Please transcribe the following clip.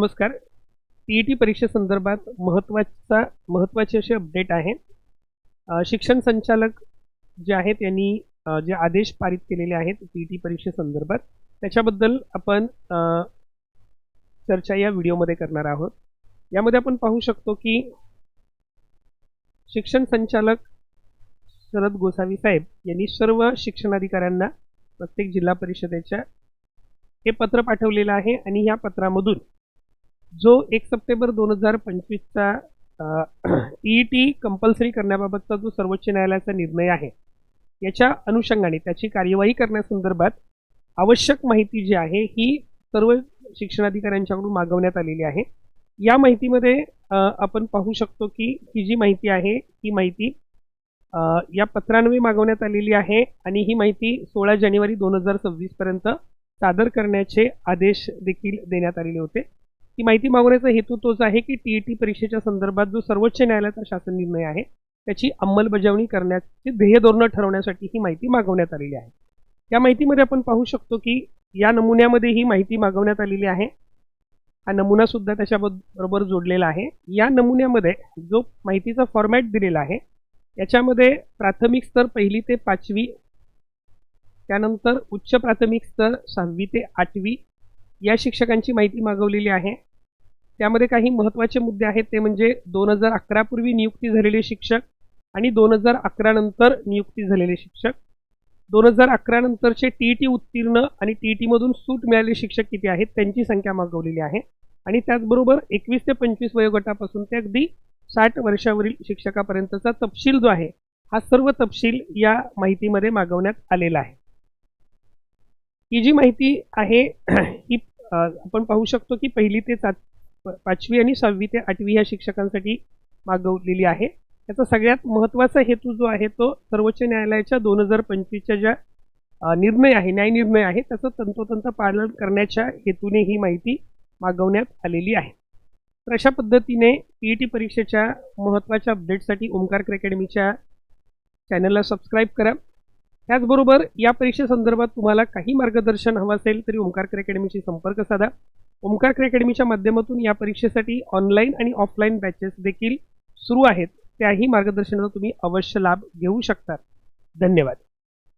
नमस्कार. टीईटी परीक्षेसंदर्भात महत्त्वाचे असे अपडेट आहे. शिक्षण संचालक जे आहेत यांनी जे आदेश पारित केलेले आहेत टीईटी परीक्षेसंदर्भात त्याच्याबद्दल आपण चर्चा या व्हिडिओमध्ये करणार आहोत. यामध्ये आपण पाहू शकतो की शिक्षण संचालक शरद गोसावी साहेब यांनी सर्व शिक्षणाधिकाऱ्यांना प्रत्येक जिल्हा परिषदेच्या हे पत्र पाठवलेलं आहे आणि या पत्रामधून जो 1 सप्टेंबर 2025चा टीईटी कंपल्सरी करण्याबाबतचा जो सर्वोच्च न्यायालयाचा निर्णय आहे याच्या अनुषंगाने त्याची कार्यवाही करण्यासंदर्भात आवश्यक माहिती जी आहे ही सर्व शिक्षणाधिकाऱ्यांच्याकडून मागवण्यात आलेली आहे. या माहितीमध्ये आपण पाहू शकतो की ही जी माहिती आहे ही माहिती या पत्रान्वये मागवण्यात आलेली आहे आणि ही माहिती 16 जानेवारी 2026 पर्यंत सादर करण्याचे आदेश देखील देण्यात आलेले होते. ही माहिती मागवण्याचा हेतू तोच आहे की टीईटी परीक्षेच्या संदर्भात जो सर्वोच्च न्यायालयाचा शासन निर्णय आहे त्याची अंमलबजावणी करण्याचे ध्येय धोरण ठरवण्यासाठी ही माहिती मागवण्यात आलेली आहे. या माहितीमध्ये आपण पाहू शकतो की या नमुन्यामध्ये ही माहिती मागवण्यात आलेली आहे. हा नमुना सुद्धा त्याच्याबरोबर जोडलेला आहे. या नमुन्यामध्ये जो माहितीचा फॉर्मॅट दिलेला आहे याच्यामध्ये प्राथमिक स्तर 1ली ते 5वी, त्यानंतर उच्च प्राथमिक स्तर 6वी ते 8वी या शिक्षकांची माहिती मागवलेली आहे. त्यामध्ये काही महत्त्वाचे मुद्दे आहेत ते म्हणजे 2011 पूर्वी नियुक्ती झालेले शिक्षक आणि 2011 नंतर नियुक्ती झालेले शिक्षक, 2011 नंतरचे टीईटी उत्तीर्ण आणि टीईटीमधून सूट मिळालेले शिक्षक किती आहेत त्यांची संख्या मागवलेली आहे आणि त्याचबरोबर 21 ते 25 वयोगटापासून ते अगदी 60 वर्षावरील शिक्षकापर्यंतचा तपशील जो आहे हा सर्व तपशील या माहितीमध्ये मागवण्यात आलेला आहे. ही जी माहिती आहे ही आपण पाहू शकतो की 1ली ते 5वी आणि 6वी ते 8वी या शिक्षकांसाठी मागवलेली आहे. याचा सगळ्यात महत्त्वाचा हेतू जो आहे तो सर्वोच्च न्यायालयाच्या 2025च्या ज्या न्याय निर्णय आहे त्याचं तंतोतंत पालन करण्याच्या हेतूने ही माहिती मागवण्यात आलेली आहे. तर अशा पद्धतीने टीईटी परीक्षेच्या महत्त्वाच्या अपडेटसाठी ओमकार अकॅडमीच्या चॅनलला सबस्क्राईब करा. त्याचबरोबर या परीक्षेसंदर्भात तुम्हाला काही मार्गदर्शन हवं असेल तरी ओमकार अकॅडमीशी संपर्क साधा. ओमकार अकॅडमीच्या माध्यमातून या परीक्षेसाठी ऑनलाईन आणि ऑफलाईन बॅचेस देखील सुरू आहेत. त्याही मार्गदर्शनाचा तुम्ही अवश्य लाभ घेऊ शकता. धन्यवाद.